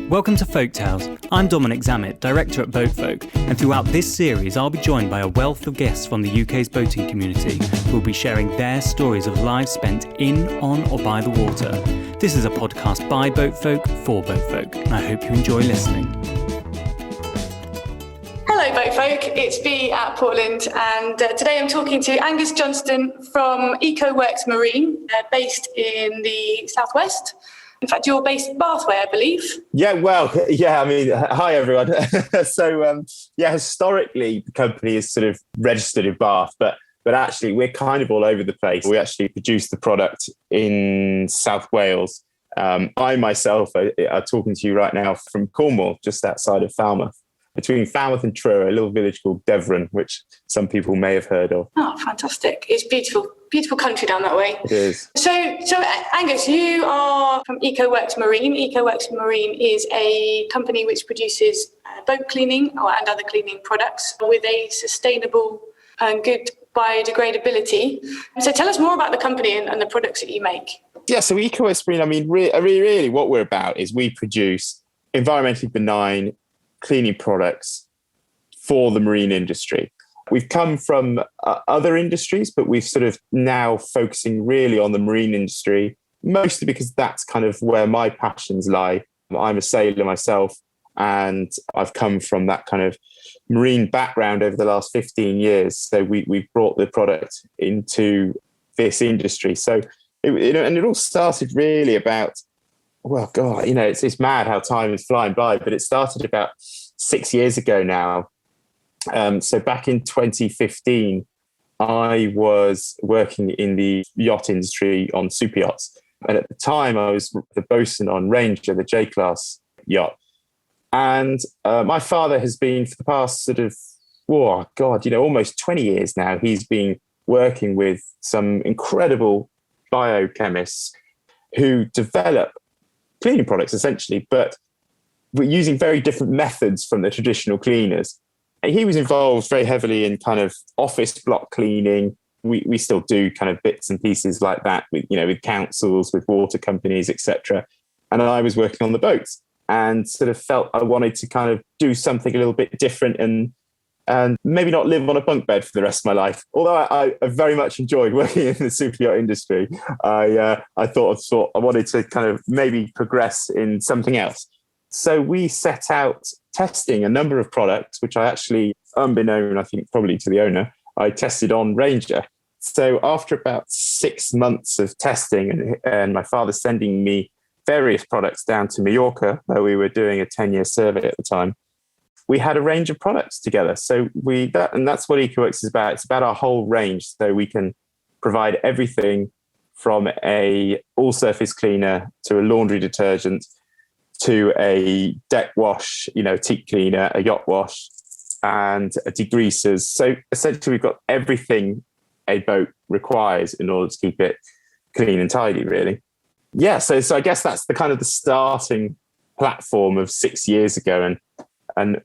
Welcome to Folk Tales. I'm Dominic Zammit, Director at Boatfolk, and throughout this series I'll be joined by a wealth of guests from the UK's boating community who will be sharing their stories of lives spent in, on or by the water. This is a podcast by Boatfolk for Boatfolk, and I hope you enjoy listening. Hello Boatfolk, it's Bea at Portland, and today I'm talking to Angus Johnston from Ecoworks Marine, based in the southwest. In fact, you're based Bathway, I believe. Hi everyone. Historically, the company is sort of registered in Bath, but actually we're kind of all over the place. We actually produce the product in South Wales. I myself are talking to you right now from Cornwall, just outside of Falmouth, between Falmouth and Truro, a little village called Devon, which some people may have heard of. Oh, fantastic. It's beautiful country down that way. It is. So Angus, you are from Ecoworks Marine. Ecoworks Marine is a company which produces boat cleaning and other cleaning products with a sustainable and good biodegradability. So tell us more about the company and the products that you make. Yeah, so Ecoworks Marine, really what we're about is we produce environmentally benign cleaning products for the marine industry. We've come from other industries, but we've sort of now focusing really on the marine industry, mostly because that's kind of where my passions lie. I'm a sailor myself, and I've come from that kind of marine background over the last 15 years. So we've brought the product into this industry. So, it all started really about, it's mad how time is flying by, but it started about 6 years ago now. So back in 2015, I was working in the yacht industry on super yachts. And at the time, I was the bosun on Ranger, the J-class yacht. And my father has been, for the past sort of, almost 20 years now, he's been working with some incredible biochemists who develop cleaning products, essentially, but we're using very different methods from the traditional cleaners. He was involved very heavily in kind of office block cleaning. We still do kind of bits and pieces like that with councils, with water companies, etc. And I was working on the boats and sort of felt I wanted to kind of do something a little bit different and maybe not live on a bunk bed for the rest of my life. Although I very much enjoyed working in the super yacht industry, I thought I wanted to kind of maybe progress in something else. So we set out testing a number of products, which I actually, unbeknown, I think probably to the owner, I tested on Ranger. So after about 6 months of testing and my father sending me various products down to Mallorca, where we were doing a 10-year survey at the time, we had a range of products together. So that's what Ecoworks is about. It's about our whole range. So we can provide everything from a all-surface cleaner to a laundry detergent, to a deck wash, teak cleaner, a yacht wash, and a degreasers. So essentially, we've got everything a boat requires in order to keep it clean and tidy, really. Yeah, so I guess that's the kind of the starting platform of 6 years ago, and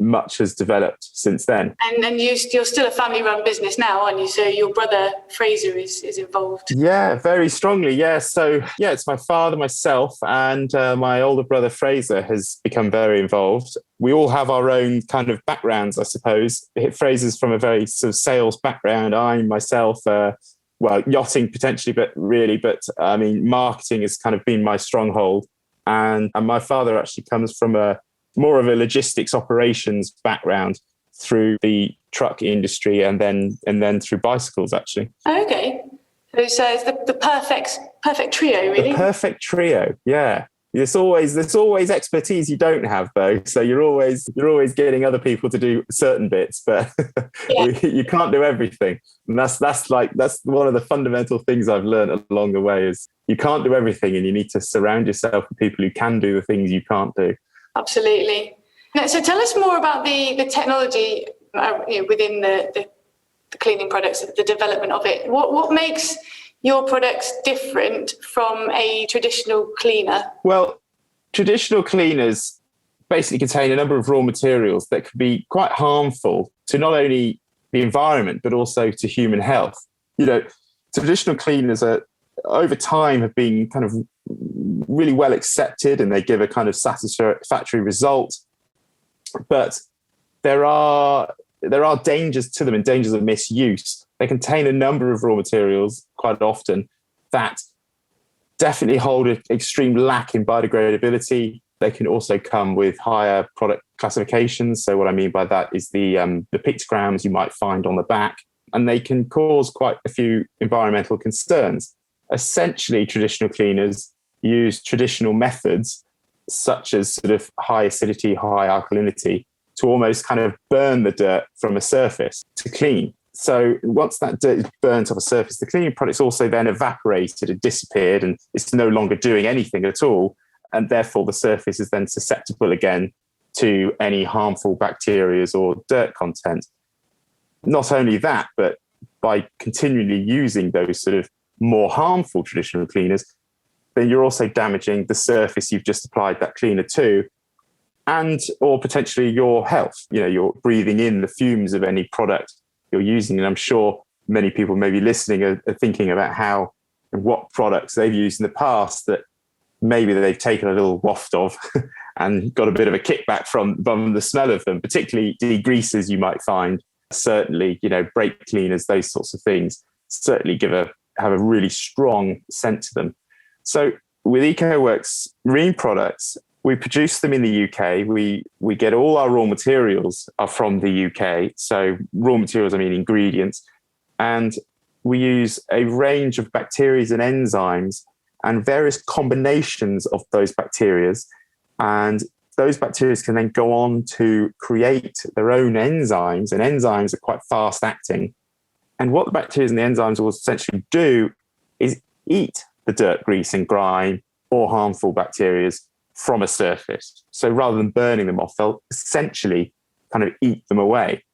much has developed since then. And you're still a family-run business now, aren't you? So your brother, Fraser, is involved. Yeah, very strongly, yeah. So, it's my father, myself, and my older brother, Fraser, has become very involved. We all have our own kind of backgrounds, I suppose. Fraser's from a very sort of sales background. I, myself, yachting potentially, but marketing has kind of been my stronghold. And my father actually comes from more of a logistics operations background through the truck industry and then through bicycles, actually. Okay. So it's the perfect trio, really. The perfect trio, yeah. There's always expertise you don't have, though. So you're always getting other people to do certain bits, but you can't do everything. And that's one of the fundamental things I've learned along the way is you can't do everything, and you need to surround yourself with people who can do the things you can't do. Absolutely. So tell us more about the technology within the cleaning products, the development of it. What makes your products different from a traditional cleaner? Well, traditional cleaners basically contain a number of raw materials that can be quite harmful to not only the environment, but also to human health. Traditional cleaners are over time have been kind of really well accepted, and they give a kind of satisfactory result. But there are dangers to them and dangers of misuse. They contain a number of raw materials quite often that definitely hold an extreme lack in biodegradability. They can also come with higher product classifications. So what I mean by that is the pictograms you might find on the back, and they can cause quite a few environmental concerns. Essentially, traditional cleaners use traditional methods such as sort of high acidity, high alkalinity to almost kind of burn the dirt from a surface to clean. So once that dirt is burnt off a surface, the cleaning product's also then evaporated and disappeared, and it's no longer doing anything at all. And therefore, the surface is then susceptible again to any harmful bacteria or dirt content. Not only that, but by continually using those sort of more harmful traditional cleaners, then you're also damaging the surface you've just applied that cleaner to, and or potentially your health. You're breathing in the fumes of any product you're using. And I'm sure many people maybe listening are thinking about how and what products they've used in the past that maybe they've taken a little waft of and got a bit of a kickback from the smell of them, particularly degreasers you might find. Certainly, brake cleaners, those sorts of things certainly have a really strong scent to them. So with Ecoworks Marine products, we produce them in the UK. We get all our raw materials are from the UK. So raw materials, I mean ingredients. And we use a range of bacteria and enzymes and various combinations of those bacteria. And those bacteria can then go on to create their own enzymes. And enzymes are quite fast acting. And what the bacteria and the enzymes will essentially do is eat the dirt, grease and grime or harmful bacteria from a surface. So rather than burning them off, they'll essentially kind of eat them away.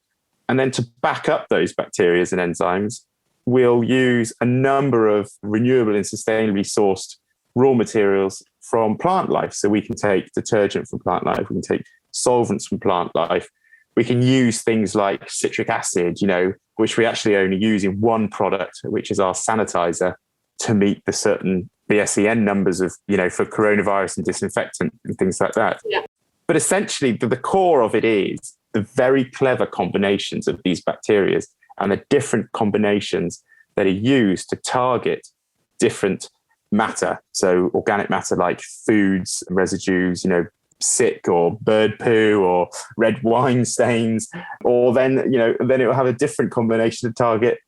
And then to back up those bacteria and enzymes, we'll use a number of renewable and sustainably sourced raw materials from plant life. So we can take detergent from plant life, we can take solvents from plant life. We can use things like citric acid, which we actually only use in one product, which is our sanitizer, to meet the certain BSEN numbers of, for coronavirus and disinfectant and things like that. Yeah. But essentially, the core of it is the very clever combinations of these bacteria and the different combinations that are used to target different matter. So organic matter like foods, residues, sick or bird poo or red wine stains, or then it will have a different combination to target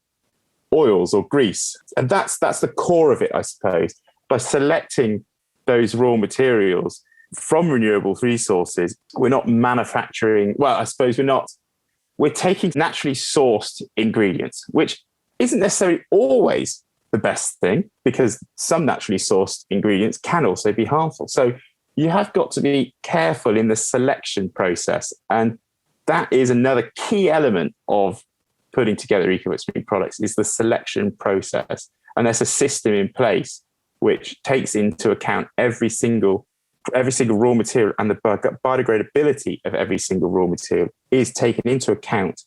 oils or grease. And that's the core of it, I suppose. By selecting those raw materials from renewable resources, we're not manufacturing, we're taking naturally sourced ingredients, which isn't necessarily always the best thing, because some naturally sourced ingredients can also be harmful. So you have got to be careful in the selection process. And that is another key element of putting together Ecoworks Marine products, is the selection process. And there's a system in place which takes into account every single raw material, and the biodegradability of every single raw material is taken into account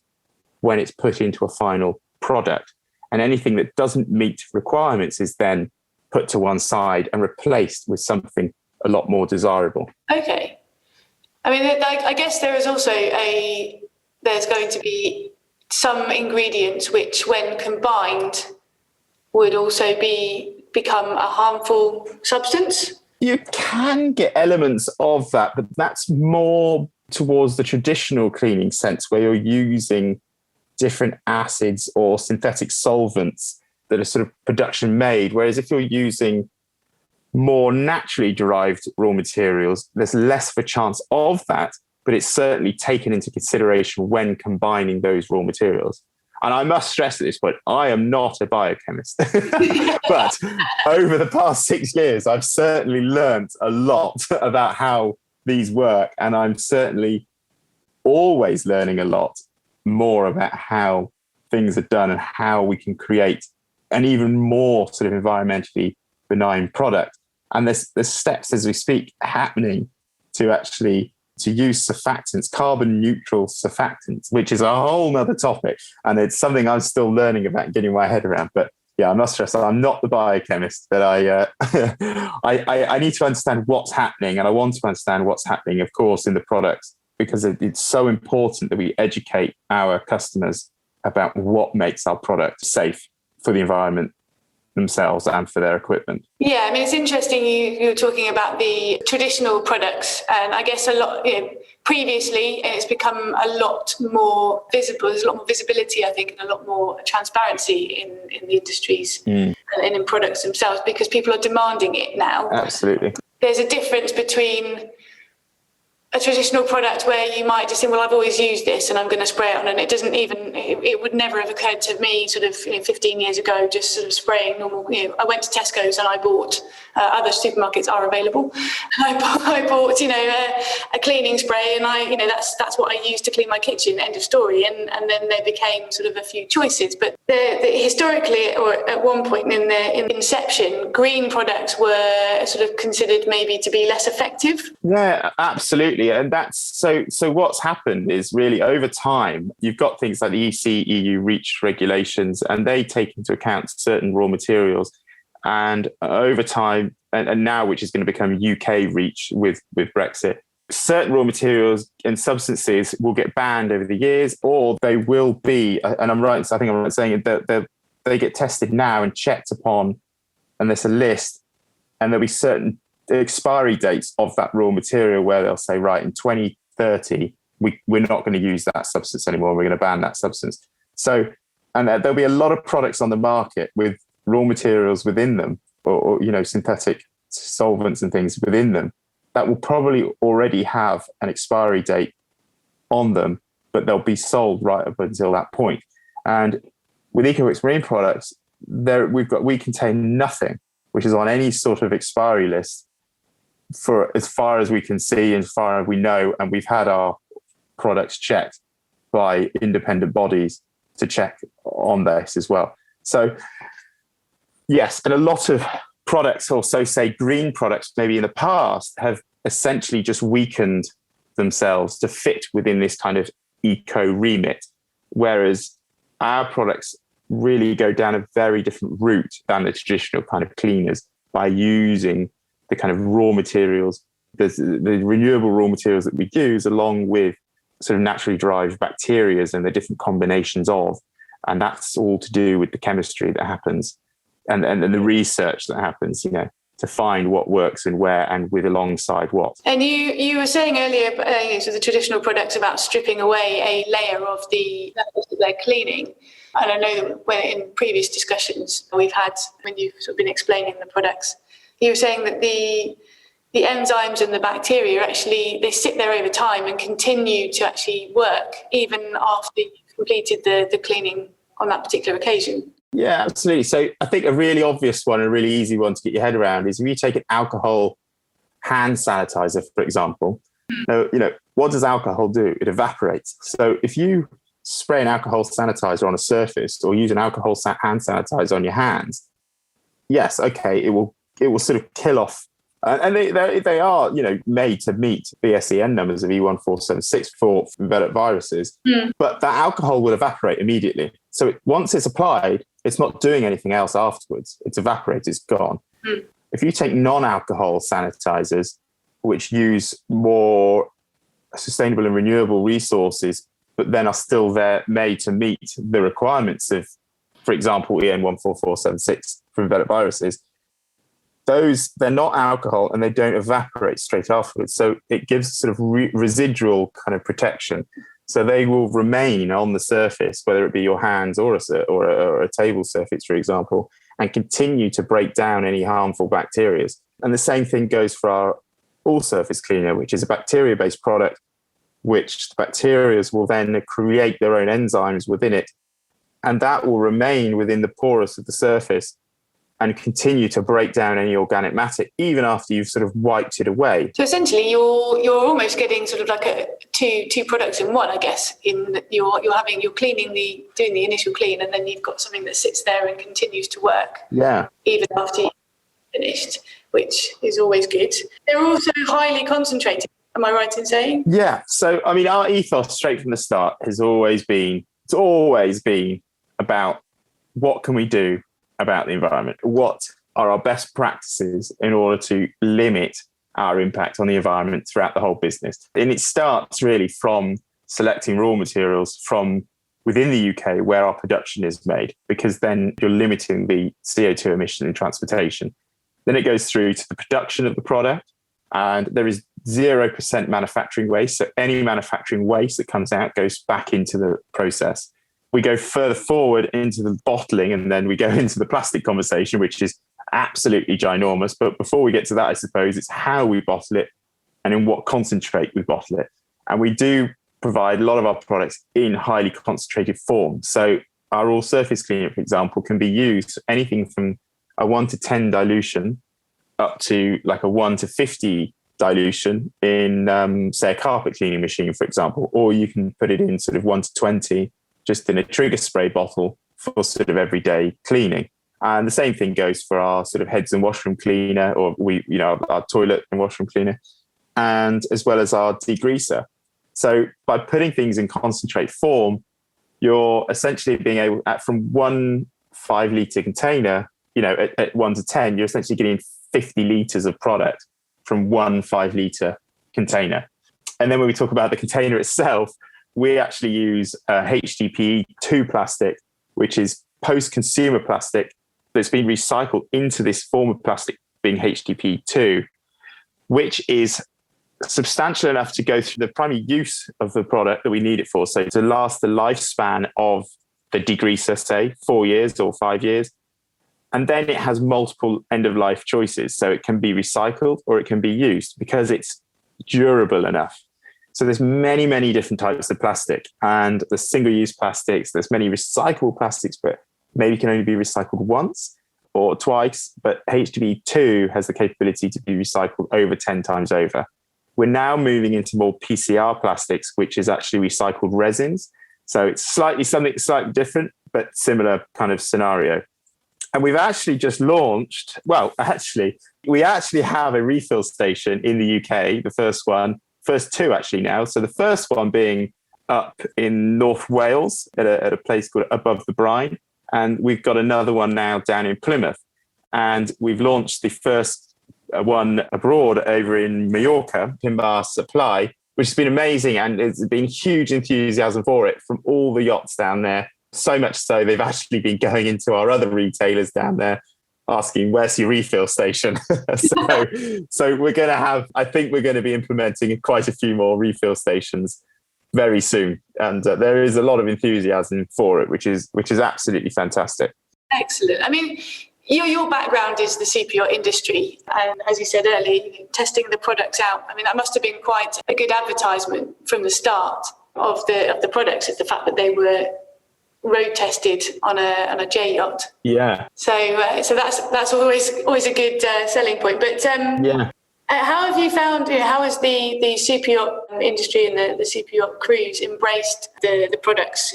when it's put into a final product. And anything that doesn't meet requirements is then put to one side and replaced with something a lot more desirable. Okay. I mean, I guess there is also there's going to be some ingredients which, when combined, would also become a harmful substance. You can get elements of that, but that's more towards the traditional cleaning sense, where you're using different acids or synthetic solvents that are sort of production made. Whereas if you're using more naturally derived raw materials, there's less of a chance of that, but it's certainly taken into consideration when combining those raw materials. And I must stress at this point, I am not a biochemist, but over the past 6 years, I've certainly learned a lot about how these work. And I'm certainly always learning a lot more about how things are done and how we can create an even more sort of environmentally benign product. And there's steps as we speak happening to use surfactants, carbon neutral surfactants, which is a whole nother topic. And it's something I'm still learning about, getting my head around. But I must stress that I'm not the biochemist, but I need to understand what's happening, and I want to understand what's happening, of course, in the products, because it's so important that we educate our customers about what makes our product safe for the environment themselves and for their equipment. Yeah, I mean, it's interesting you were talking about the traditional products, and I guess a lot, previously it's become a lot more visible. There's a lot more visibility, I think, and a lot more transparency in the industries and in products themselves, because people are demanding it now. Absolutely. There's a difference between a traditional product where you might just say, well, I've always used this and I'm going to spray it on, and it would never have occurred to me sort of 15 years ago, just sort of spraying normal. I went to Tesco's and I bought, other supermarkets are available. I bought a cleaning spray, and that's what I used to clean my kitchen, end of story. And then there became sort of a few choices. But historically, or at one point in the inception, green products were sort of considered maybe to be less effective. Yeah, absolutely. And that's so what's happened is really over time, you've got things like the EU REACH regulations, and they take into account certain raw materials. And over time, and now, which is going to become UK REACH with Brexit, certain raw materials and substances will get banned over the years, or they will be, and I think I'm right saying that they get tested now and checked upon, and there's a list, and there'll be certain expiry dates of that raw material where they'll say, right, in 2030, we're not going to use that substance anymore. We're going to ban that substance. So, and there'll be a lot of products on the market with raw materials within them, or synthetic solvents and things within them that will probably already have an expiry date on them, but they'll be sold right up until that point. And with Ecoworks Marine products, we contain nothing which is on any sort of expiry list for as far as we can see, as far as we know, and we've had our products checked by independent bodies to check on this as well. So yes, and a lot of products, also say green products, maybe in the past, have essentially just weakened themselves to fit within this kind of eco remit, whereas our products really go down a very different route than the traditional kind of cleaners by using the kind of raw materials, the renewable raw materials that we use, along with sort of naturally derived bacteria and the different combinations of, and that's all to do with the chemistry that happens and the research that happens, to find what works and where and with alongside what. And you were saying earlier, so the traditional products about stripping away a layer of the levels that they're cleaning. And I know that when in previous discussions we've had, when you've sort of been explaining the products, you were saying that the enzymes and the bacteria actually, they sit there over time and continue to actually work even after you've completed the cleaning on that particular occasion. Yeah, absolutely. So I think a really obvious one, a really easy one to get your head around is if you take an alcohol hand sanitizer, for example. Now, what does alcohol do? It evaporates. So if you spray an alcohol sanitizer on a surface or use an alcohol hand sanitizer on your hands, yes, okay, it will sort of kill off. And they are, made to meet BSEN numbers of E1476 for enveloped viruses, but that alcohol will evaporate immediately. So once it's applied, it's not doing anything else afterwards. It's evaporated, it's gone. If you take non-alcohol sanitizers, which use more sustainable and renewable resources, but then are still there made to meet the requirements of, for example, EN14476 for enveloped viruses, they're not alcohol and they don't evaporate straight afterwards. So it gives sort of residual kind of protection. So they will remain on the surface, whether it be your hands or a table surface, for example, and continue to break down any harmful bacteria. And the same thing goes for our all-surface cleaner, which is a bacteria-based product, which the bacteria will then create their own enzymes within it. And that will remain within the porous of the surface and continue to break down any organic matter even after you've sort of wiped it away. So essentially, you're almost getting sort of like two products in one, I guess. In that you're cleaning doing the initial clean, and then you've got something that sits there and continues to work. Yeah. Even after you've finished, which is always good. They're also highly concentrated. Am I right in saying? Yeah. So I mean, our ethos straight from the start has always been about what can we do about the environment. What are our best practices in order to limit our impact on the environment throughout the whole business? And it starts really from selecting raw materials from within the UK where our production is made, because then you're limiting the CO2 emission in transportation. Then it goes through to the production of the product, and there is 0% manufacturing waste. So any manufacturing waste that comes out goes back into the process. We go further forward into the bottling, and then we go into the plastic conversation, which is absolutely ginormous. But before we get to that, I suppose it's how we bottle it and in what concentrate we bottle it. And we do provide a lot of our products in highly concentrated form. So our all surface cleaner, for example, can be used anything from a 1 to 10 dilution up to like a 1 to 50 dilution in, say, a carpet cleaning machine, for example, or you can put it in sort of 1 to 20 just in a trigger spray bottle for sort of everyday cleaning. And the same thing goes for our sort of heads and washroom cleaner, or our toilet and washroom cleaner, and as well as our degreaser. So by putting things in concentrate form, you're essentially being able, from 1 5-litre container, at 1 to 10, you're essentially getting 50 litres of product from 1 5-litre container. And then when we talk about the container itself, we actually use HDPE2 plastic, which is post-consumer plastic that's been recycled into this form of plastic, being HDPE2, which is substantial enough to go through the primary use of the product that we need it for. So to last the lifespan of the degreaser, say 4 years or 5 years. And then it has multiple end-of-life choices. So it can be recycled or it can be used because it's durable enough. So there's many, many different types of plastic, and there's single-use plastics. There's many recyclable plastics, but maybe can only be recycled once or twice. But HDPE2 has the capability to be recycled over 10 times over. We're now moving into more PCR plastics, which is actually recycled resins. So it's something slightly different, but similar kind of scenario. And we've actually just launched, we actually have a refill station in the UK, first two actually now. So the first one being up in North Wales at a place called Above the Brine. And we've got another one now down in Plymouth. And we've launched the first one abroad over in Mallorca, Pinbar Supply, which has been amazing. And there's been huge enthusiasm for it from all the yachts down there. So much so they've actually been going into our other retailers down there asking, where's your refill station? so we're going to I think we're going to be implementing quite a few more refill stations very soon. And there is a lot of enthusiasm for it, which is absolutely fantastic. Excellent. I mean, your background is the CPO industry. And as you said earlier, testing the products out. I mean, that must have been quite a good advertisement from the start of the products, of the fact that they were road tested on a J yacht. Yeah. So that's always a good selling point. But how have you found? How has the super yacht industry and the super yacht crews embraced the products?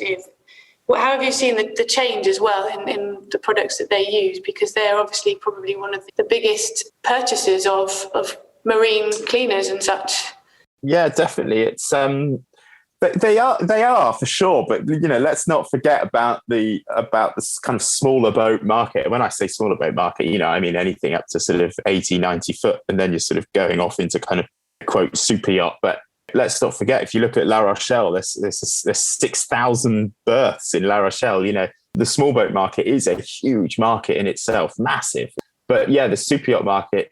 How have you seen the change as well in the products that they use? Because they're obviously probably one of the biggest purchasers of marine cleaners and such. Yeah, definitely. It's They are for sure, but let's not forget about this kind of smaller boat market. When I say smaller boat market, I mean anything up to sort of 80, 90 foot, and then you're sort of going off into kind of quote super yacht. But let's not forget, if you look at La Rochelle, there's 6,000 berths in La Rochelle. The small boat market is a huge market in itself, massive. But yeah, the super yacht market,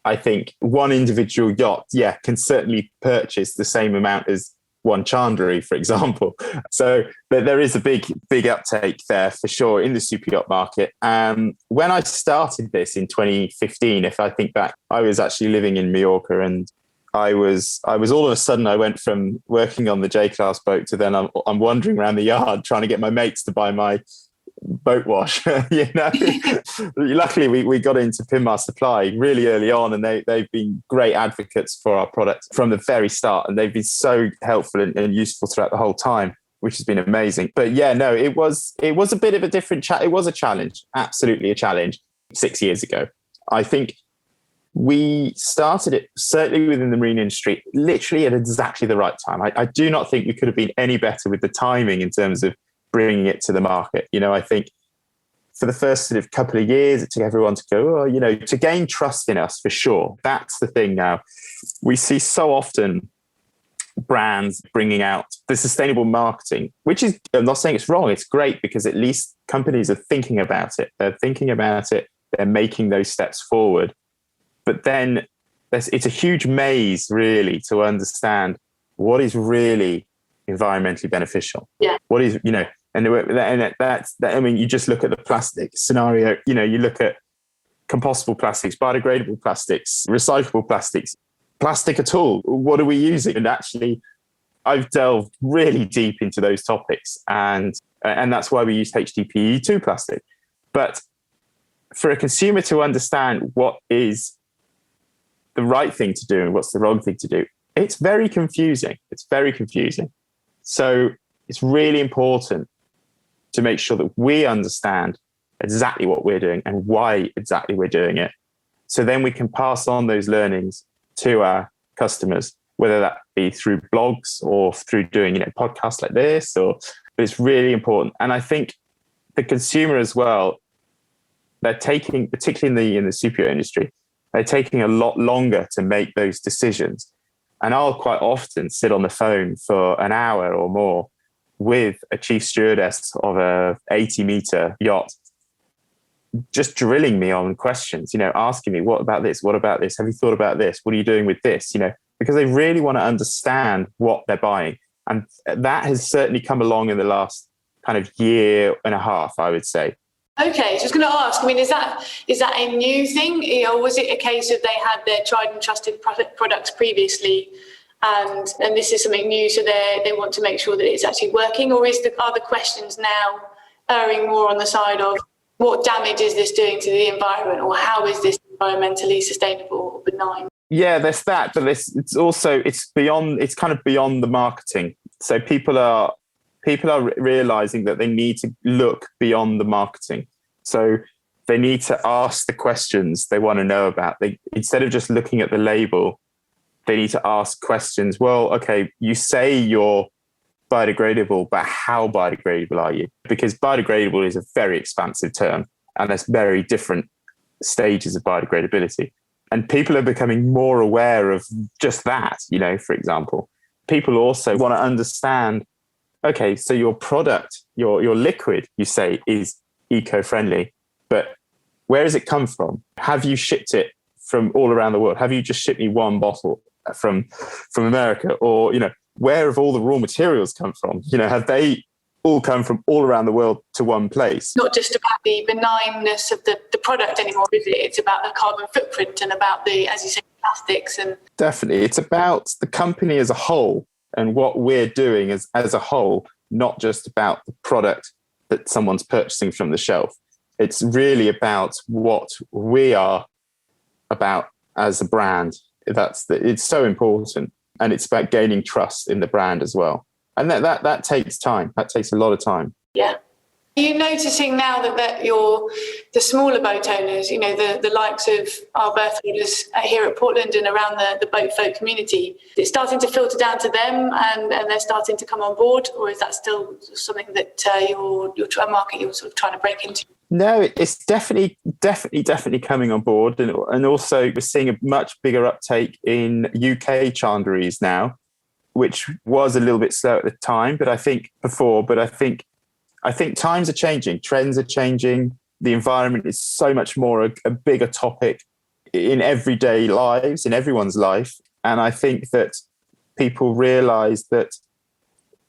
I think one individual yacht, can certainly purchase the same amount as one Chandlery, for example. So there is a big uptake there for sure in the super yacht market. When I started this in 2015, if I think back, I was actually living in Mallorca, and I was all of a sudden, I went from working on the J-class boat to then I'm wandering around the yard trying to get my mates to buy my boat wash. Luckily we got into Pinbar Supply really early on, and they've been great advocates for our product from the very start, and they've been so helpful and useful throughout the whole time, which has been amazing. But it was a bit of a different it was a challenge, absolutely a challenge 6 years ago. I think we started it certainly within the marine industry literally at exactly the right time. I do not think we could have been any better with the timing in terms of bringing it to the market. I think for the first sort of couple of years, it took everyone to go, oh, you know, to gain trust in us for sure. That's the thing now. We see so often brands bringing out the sustainable marketing, which is, I'm not saying it's wrong, it's great because at least companies are thinking about it. They're thinking about it, they're making those steps forward. But then it's a huge maze really to understand what is really environmentally beneficial. Yeah. What is, you know, and that's, I mean, you just look at the plastic scenario, you know, you look at compostable plastics, biodegradable plastics, recyclable plastics, plastic at all. What are we using? And actually, I've delved really deep into those topics, and that's why we use HDPE2 plastic. But for a consumer to understand what is the right thing to do and what's the wrong thing to do, it's very confusing. It's very confusing. So it's really important to make sure that we understand exactly what we're doing and why exactly we're doing it. So then we can pass on those learnings to our customers, whether that be through blogs or through doing, you know, podcasts like this, but it's really important. And I think the consumer as well, they're taking, particularly in the superyacht industry, they're taking a lot longer to make those decisions. And I'll quite often sit on the phone for an hour or more with a chief stewardess of a 80-meter yacht, just drilling me on questions, you know, asking me, what about this? What about this? Have you thought about this? What are you doing with this? You know, because they really want to understand what they're buying. And that has certainly come along in the last kind of year and a half, I would say. Okay, so I was going to ask, I mean, is that a new thing? Or was it a case of they had their tried and trusted products previously and this is something new, so they want to make sure that it's actually working? Or are the questions now erring more on the side of what damage is this doing to the environment, or how is this environmentally sustainable or benign? Yeah, there's that, but it's kind of beyond the marketing. So people are realizing that they need to look beyond the marketing. So they need to ask the questions they want to know about. Instead of just looking at the label, they need to ask questions. Well, okay, you say you're biodegradable, but how biodegradable are you? Because biodegradable is a very expansive term, and there's very different stages of biodegradability. And people are becoming more aware of just that, you know, for example. People also want to understand, okay, so your product, your liquid, you say, is eco-friendly, but where does it come from? Have you shipped it from all around the world? Have you just shipped me one bottle from America? Or, you know, where have all the raw materials come from? You know, have they all come from all around the world to one place? Not just about the benignness of the product anymore, is it? It's about the carbon footprint and about the, as you say, plastics. And definitely, it's about the company as a whole and what we're doing as a whole, not just about the product that someone's purchasing from the shelf. It's really about what we are about as a brand. It's so important, and it's about gaining trust in the brand as well. And that takes time. That takes a lot of time. Yeah. Are you noticing now that the smaller boat owners, you know, the likes of our berth holders here at Portland and around the boat folk community, it's starting to filter down to them and they're starting to come on board? Or is that still something that you're a market you're sort of trying to break into? No, it's definitely coming on board. And also we're seeing a much bigger uptake in UK chandleries now, which was a little bit slow at the time, but I think times are changing, trends are changing. The environment is so much more a bigger topic in everyday lives, in everyone's life. And I think that people realize that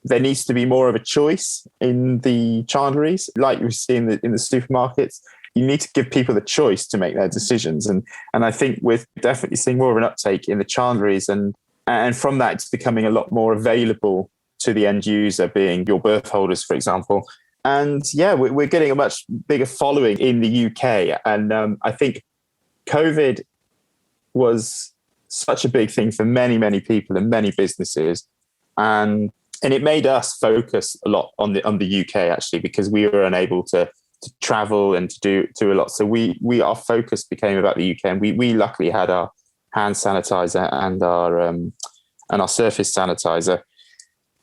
there needs to be more of a choice in the chandleries, like we see in the supermarkets. You need to give people the choice to make their decisions. And I think we're definitely seeing more of an uptake in the chandleries, and from that, it's becoming a lot more available to the end user, being your berth holders, for example. And yeah, we're getting a much bigger following in the UK. And I think COVID was such a big thing for many, many people and many businesses. And it made us focus a lot on the UK, actually, because we were unable to travel and to do a lot. So our focus became about the UK, and we luckily had our hand sanitizer and our surface sanitizer.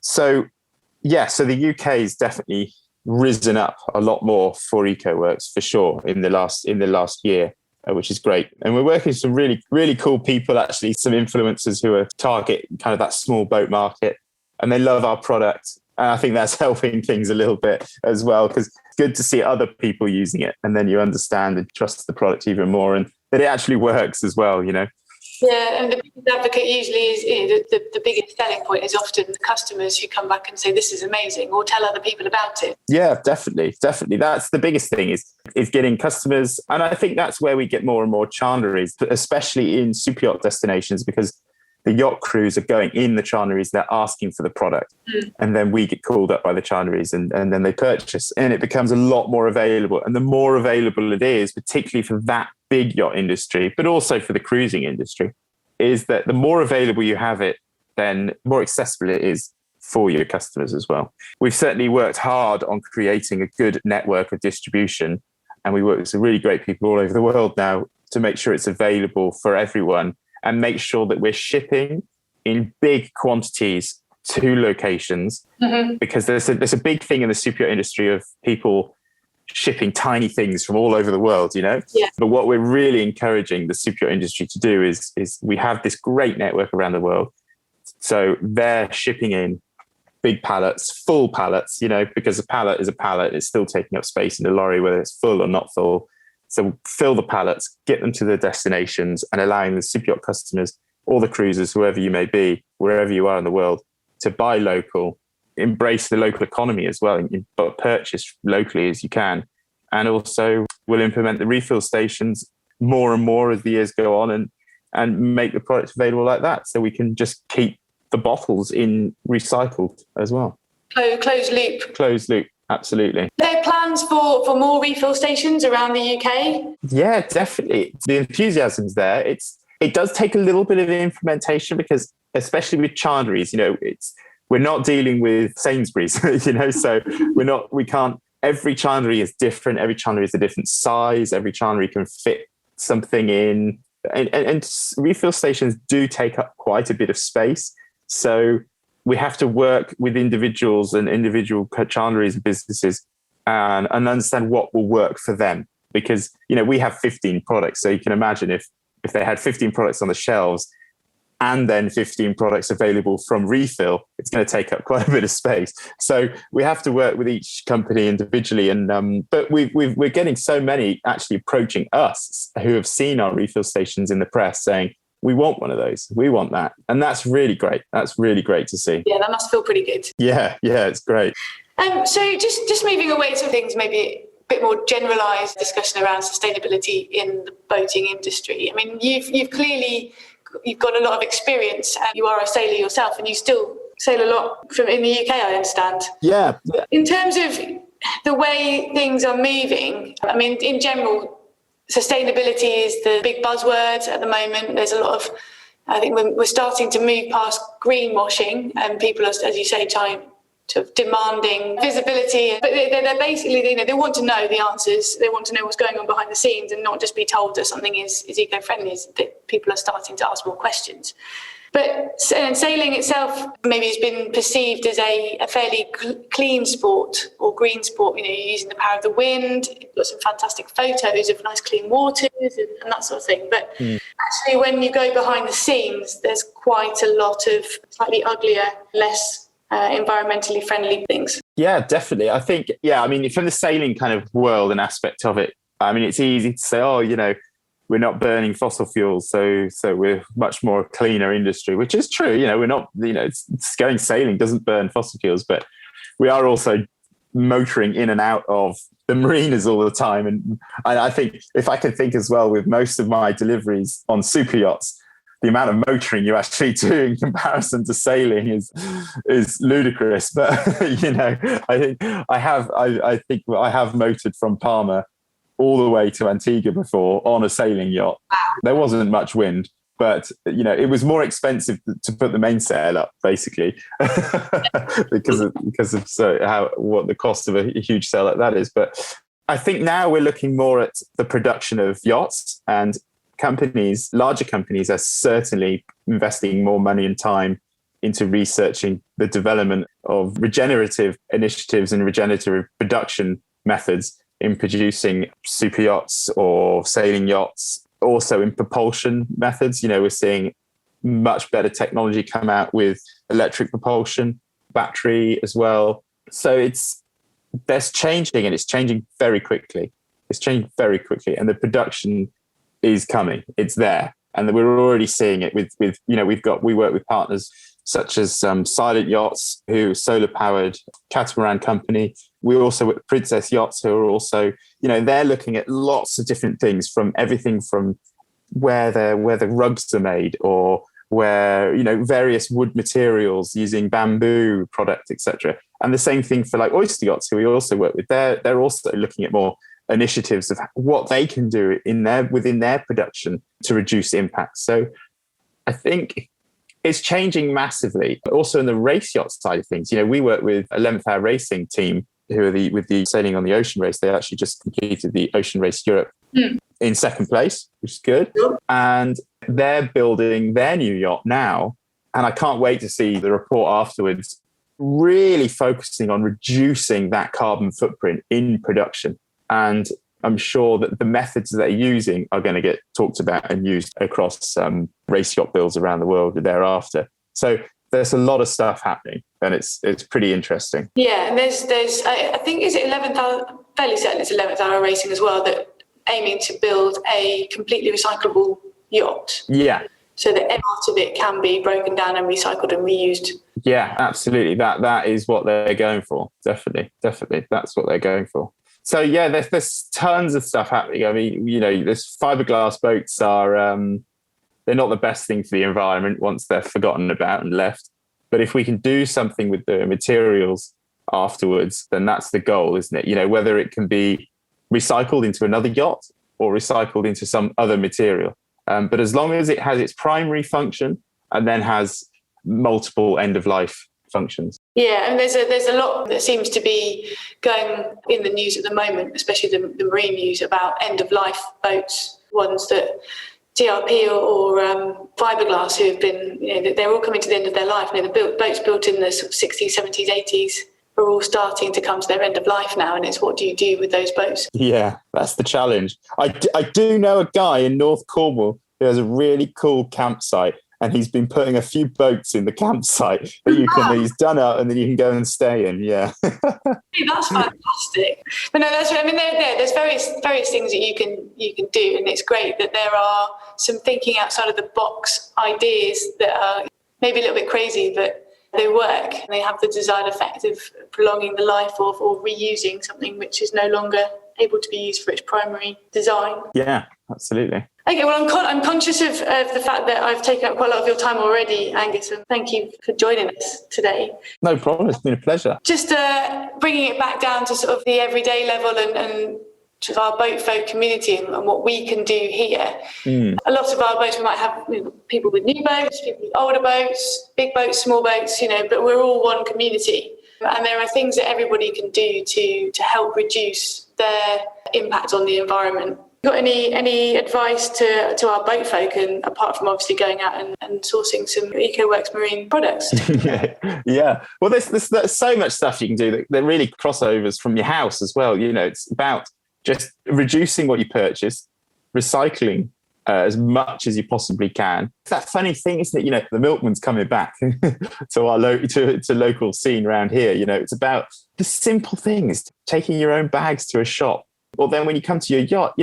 So yeah, so the UK is definitely risen up a lot more for Ecoworks for sure in the last year, which is great. And we're working with some really, really cool people, actually, some influencers who are target kind of that small boat market, and they love our product. And I think that's helping things a little bit as well, because it's good to see other people using it, and then you understand and trust the product even more, and that it actually works as well, you know. Yeah, and the biggest advocate usually is, the biggest selling point is often the customers who come back and say, this is amazing, or tell other people about it. Yeah, definitely. That's the biggest thing is getting customers. And I think that's where we get more and more chandleries, especially in super yacht destinations, because the yacht crews are going in the chandleries, they're asking for the product. And then we get called up by the chandleries and then they purchase, and it becomes a lot more available. And the more available it is, particularly for that big yacht industry, but also for the cruising industry, is that the more available you have it, then more accessible it is for your customers as well. We've certainly worked hard on creating a good network of distribution, and we work with some really great people all over the world now to make sure it's available for everyone, and make sure that we're shipping in big quantities to locations, because there's a big thing in the super yacht industry of people shipping tiny things from all over the world, you know. Yeah. But what we're really encouraging the super yacht industry to do is we have this great network around the world. So they're shipping in big pallets, full pallets, you know, because a pallet is a pallet. It's still taking up space in the lorry, whether it's full or not full. So fill the pallets, get them to the destinations, and allowing the super yacht customers, all the cruisers, whoever you may be, wherever you are in the world, to buy local, embrace the local economy as well, but purchase locally as you can. And also we'll implement the refill stations more and more as the years go on, and make the products available like that, so we can just keep the bottles in recycled as well. Closed loop. Closed loop, absolutely. Are there plans for more refill stations around the UK? Yeah, definitely. The enthusiasm's there. It does take a little bit of implementation, because especially with chandleries, you know, we're not dealing with Sainsbury's, you know, so we can't, every chandlery is different. Every chandlery is a different size. Every chandlery can fit something in. And refill stations do take up quite a bit of space. So we have to work with individuals and individual chandleries and businesses and understand what will work for them. Because, you know, we have 15 products. So you can imagine if they had 15 products on the shelves and then 15 products available from refill, it's going to take up quite a bit of space. So we have to work with each company individually. And but we're getting so many actually approaching us who have seen our refill stations in the press saying, we want one of those, we want that. And that's really great. That's really great to see. Yeah, that must feel pretty good. Yeah, it's great. So just moving away to things maybe a bit more generalised discussion around sustainability in the boating industry. I mean, you've got a lot of experience, and you are a sailor yourself, and you still sail a lot from in the UK, I understand. Yeah. In terms of the way things are moving, I mean, in general, sustainability is the big buzzword at the moment. There's a lot of, I think we're starting to move past greenwashing, and people are, as you say, trying to demanding visibility. But they're basically, they want to know the answers. They want to know what's going on behind the scenes, and not just be told that something is eco-friendly. That people are starting to ask more questions. But sailing itself maybe has been perceived as a fairly clean sport or green sport. You know, you're using the power of the wind. You've got some fantastic photos of nice clean waters and that sort of thing. But actually, when you go behind the scenes, there's quite a lot of slightly uglier, less environmentally friendly things. Yeah, definitely. I think, from the sailing kind of world and aspect of it, I mean, it's easy to say, we're not burning fossil fuels, so we're much more cleaner industry, which is true. You know, we're not, it's going sailing doesn't burn fossil fuels, but we are also motoring in and out of the marinas all the time. And I think, if I can think as well, with most of my deliveries on super yachts, the amount of motoring you actually do in comparison to sailing is ludicrous. But I think I have motored from Palma all the way to Antigua before on a sailing yacht. There wasn't much wind, but it was more expensive to put the mainsail up, basically, because of what the cost of a huge sail like that is. But I think now we're looking more at the production of yachts, and larger companies are certainly investing more money and time into researching the development of regenerative initiatives and regenerative production methods in producing super yachts or sailing yachts. Also in propulsion methods, we're seeing much better technology come out with electric propulsion, battery as well. So that's changing, and it's changing very quickly. And the production is coming. It's there. And we're already seeing it with we work with partners such as Silent Yachts, who solar powered catamaran company. We also work with Princess Yachts, who are also, they're looking at lots of different things, from everything from where the rugs are made, or where, various wood materials using bamboo product, etc. And the same thing for like Oyster Yachts, who we also work with. They're also looking at more initiatives of what they can do within their production to reduce impact. So I think it's changing massively. Also in the race yacht side of things, we work with 11th Hour Racing team, who are with the sailing on the ocean race. They actually just completed the Ocean Race Europe in second place, which is good. And they're building their new yacht now. And I can't wait to see the report afterwards, really focusing on reducing that carbon footprint in production. And I'm sure that the methods that they're using are going to get talked about and used across race yacht builds around the world thereafter. So there's a lot of stuff happening, and it's pretty interesting. Yeah, and there's I think, is it 11th Hour, fairly certain it's 11th Hour Racing as well, that aiming to build a completely recyclable yacht. Yeah. So that every part of it can be broken down and recycled and reused. Yeah, absolutely. That is what they're going for. Definitely. That's what they're going for. So yeah, there's tons of stuff happening. I mean, this fiberglass boats are, they're not the best thing for the environment once they're forgotten about and left. But if we can do something with the materials afterwards, then that's the goal, isn't it? Whether it can be recycled into another yacht or recycled into some other material. But as long as it has its primary function and then has multiple end-of-life functions. Yeah, and there's a lot that seems to be going in the news at the moment, especially the marine news, about end-of-life boats, ones that TRP or fiberglass, who have been, they're all coming to the end of their life. The boats built in the sort of 60s, 70s, 80s are all starting to come to their end of life now, and it's what do you do with those boats? Yeah, that's the challenge. I do know a guy in North Cornwall who has a really cool campsite, and he's been putting a few boats in the campsite that he's done up, and then you can go and stay in. Yeah, that's fantastic. But no, that's right. I mean, there's various things that you can do, and it's great that there are some thinking outside of the box ideas that are maybe a little bit crazy, but they work and they have the desired effect of prolonging the life of or reusing something which is no longer able to be used for its primary design. Yeah, absolutely. Okay, well, I'm conscious of the fact that I've taken up quite a lot of your time already, Angus, and thank you for joining us today. No problem, it's been a pleasure. Just bringing it back down to sort of the everyday level and to our boat folk community and what we can do here. A lot of our boats, we might have people with new boats, people with older boats, big boats, small boats, but we're all one community. And there are things that everybody can do to help reduce their impact on the environment. Got any advice to our boat folk, and apart from obviously going out and sourcing some Ecoworks Marine products? Yeah. Well, there's so much stuff you can do that really crossovers from your house as well. It's about just reducing what you purchase, recycling as much as you possibly can. It's that funny thing, isn't it? The milkman's coming back to our local scene around here. It's about the simple things, taking your own bags to a shop. Or then when you come to your yacht,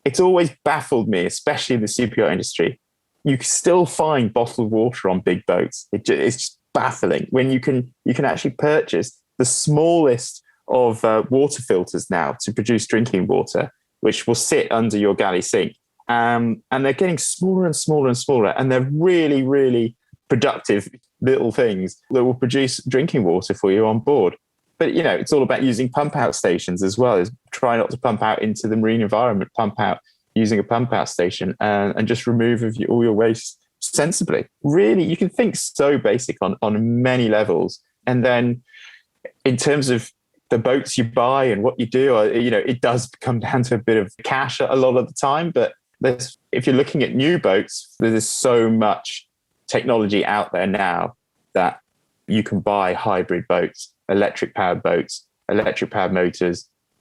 it's always baffled me, especially in the super yacht industry. You can still find bottled water on big boats. It's just baffling when you can actually purchase the smallest of water filters now to produce drinking water, which will sit under your galley sink. And they're getting smaller and smaller and smaller. And they're really, really productive little things that will produce drinking water for you on board. But, it's all about using pump out stations as well. Is try not to pump out into the marine environment, pump out using a pump out station and just remove all your waste sensibly. Really, you can think so basic on many levels. And then in terms of the boats you buy and what you do, it does come down to a bit of cash a lot of the time. But if you're looking at new boats, there's so much technology out there now that you can buy hybrid boats, electric powered motors,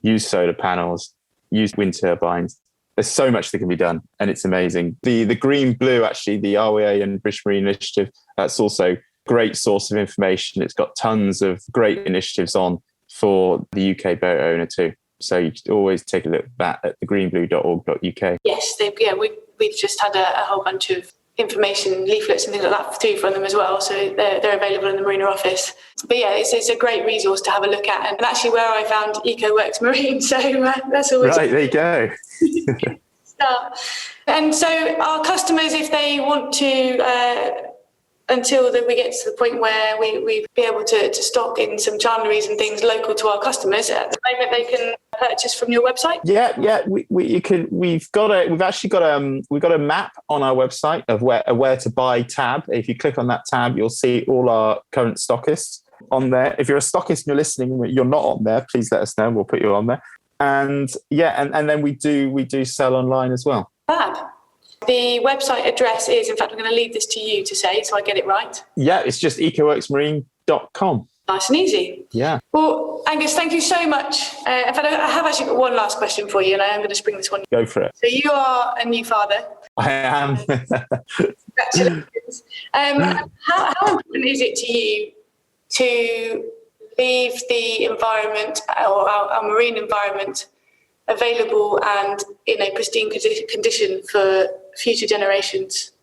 use solar panels, use wind turbines. There's so much that can be done, and it's amazing. The Green Blue, actually, the RWA and British Marine Initiative, that's also a great source of information. It's got tons of great initiatives on for the UK boat owner too. So you should always take a look at that at thegreenblue.org.uk. Yes, we've just had a whole bunch of information, leaflets and things like that through from them as well. So they're available in the Marina office. But yeah, it's a great resource to have a look at. And actually where I found Ecoworks Marine. So that's always... Right, there you go. Start. And so our customers, if they want to... until we get to the point where we be able to stock in some chandleries and things local to our customers. At the moment, they can purchase from your website. Yeah, you can. We've got a map on our website of where to buy tab. If you click on that tab, you'll see all our current stockists on there. If you're a stockist and you're listening, you're not on there, please let us know. We'll put you on there. And then we do sell online as well. Fab. The website address is, in fact, I'm going to leave this to you to say, so I get it right. Yeah, it's just ecoworksmarine.com. Nice and easy. Yeah. Well, Angus, thank you so much. In fact, I have actually got one last question for you, and I am going to spring this one. Go for it. So you are a new father. I am. Congratulations. How important is it to you to leave the environment or our marine environment available and in a pristine condition for future generations?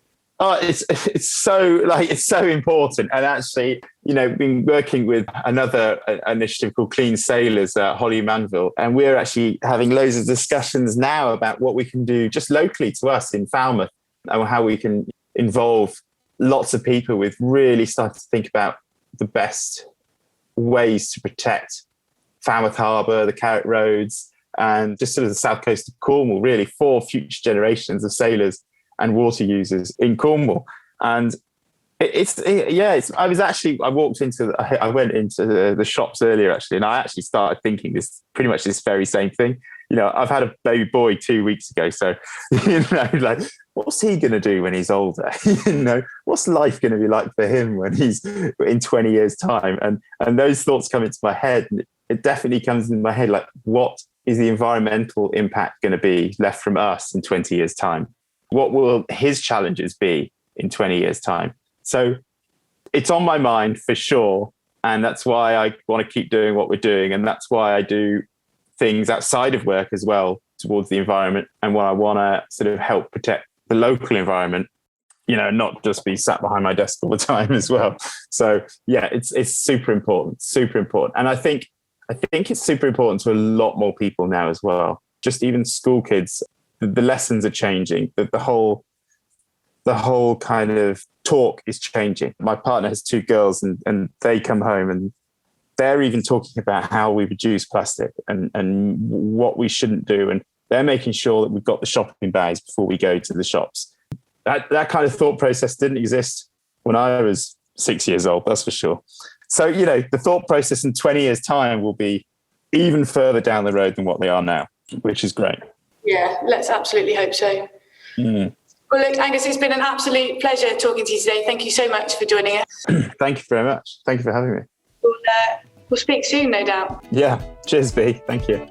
Oh, it's so important. And actually, been working with another initiative called Clean Sailors at Holly Manville, and we're actually having loads of discussions now about what we can do just locally to us in Falmouth and how we can involve lots of people with really starting to think about the best ways to protect Falmouth Harbour, the Carrick Roads, and just sort of the south coast of Cornwall, really, for future generations of sailors and water users in Cornwall. And I went into the shops earlier, actually, and I actually started thinking this very same thing. I've had a baby boy 2 weeks ago, so, what's he going to do when he's older? What's life going to be like for him when he's in 20 years' time? And those thoughts come into my head, and it definitely comes into my head, like, what is the environmental impact going to be left from us in 20 years' time? What will his challenges be in 20 years' time? So it's on my mind for sure. And that's why I want to keep doing what we're doing. And that's why I do things outside of work as well towards the environment. And why I want to sort of help protect the local environment, not just be sat behind my desk all the time as well. So yeah, it's super important. And I think it's super important to a lot more people now as well. Just even school kids, the lessons are changing. The whole kind of talk is changing. My partner has 2 girls, and they come home and they're even talking about how we reduce plastic and what we shouldn't do. And they're making sure that we've got the shopping bags before we go to the shops. That kind of thought process didn't exist when I was 6 years old, that's for sure. So, the thought process in 20 years' time will be even further down the road than what they are now, which is great. Yeah, let's absolutely hope so. Mm. Well, look, Angus, it's been an absolute pleasure talking to you today. Thank you so much for joining us. Thank you very much. Thank you for having me. We'll speak soon, no doubt. Yeah. Cheers, B. Thank you.